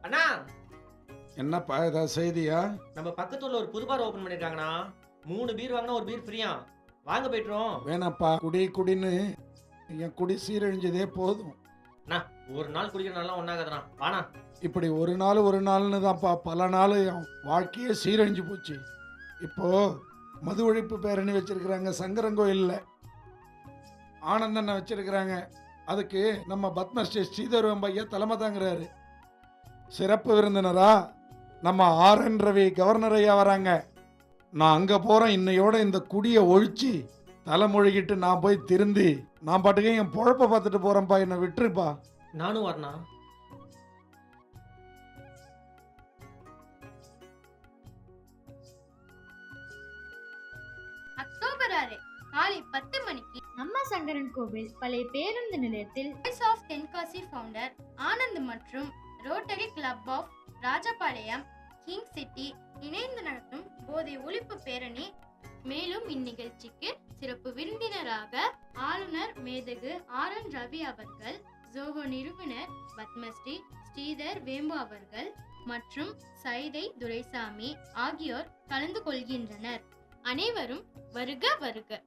அண்ணா, என்னப்பா ஏதாவது செய்தியா? நம்ம பக்கத்துல ஒரு புது பார் ஓபன் பண்ணிருக்காங்கண்ணா. 3 பீர் வாங்கினா ஒரு பீர் ஃப்ரீயா. வாங்க போயிட்டுறோம். வேணாப்பா, குடின்னு என் குடி சீரழிஞ்சதே போதும். அண்ணா, ஒரு நாள் குடிக்கிற நாள்லாம் ஒண்ணாகாதுண்ணா. வாண்ணா. இப்படி ஒரு நாள்னு தான்ப்பா பல நாள் என் வாழ்க்கையே சீரழிஞ்சு போச்சு. இப்போ மது ஒழிப்பு பேரணி வச்சிருக்கிறாங்க சங்கரங்கோயிலில். ஆனந்தண்ண வச்சிருக்கிறாங்க. அதுக்கு நம்ம பத்மஸ்ரீ ஸ்ரீதர் பையா தலைமை தாங்கிறாரு. சிறப்பு விருந்தினரா நம்ம ஆர்.என். ரவி கவர்னர் ஐயா வராங்க. நான் அங்கே போகிறேன். இன்னையோட இந்த குடியை ஒழிச்சு தலைமொழிகிட்டு நான் போய் திருந்தி நான் பாட்டுக்கே என் பொழப்ப பார்த்துட்டு போகிறேன்ப்பா. என்னை விட்டுருப்பா. நானும் வரேண்ணா. அக்டோபர் 6 காலை 10 மணிக்கு நம்ம சங்கரன் கோவில் பழைய பேருந்து நிலையத்தில் voice of Tenkasi founder Anand மற்றும் rotary club of Rajapalayam king city இணைந்து நடத்தும் போதை ஒழிப்பு பேரணி. மேலும் இந்நிகழ்ச்சிக்கு சிறப்பு விருந்தினராக ஆளுநர் மேதகு ஆர்.என். ரவி அவர்கள், ஜோகோ நிறுவனர் பத்மஸ்ரீ ஸ்ரீதர் வேம்பு அவர்கள் மற்றும் சைதை துரைசாமி ஆகியோர் கலந்து கொள்கின்றனர். அனைவரும் வருக வருக.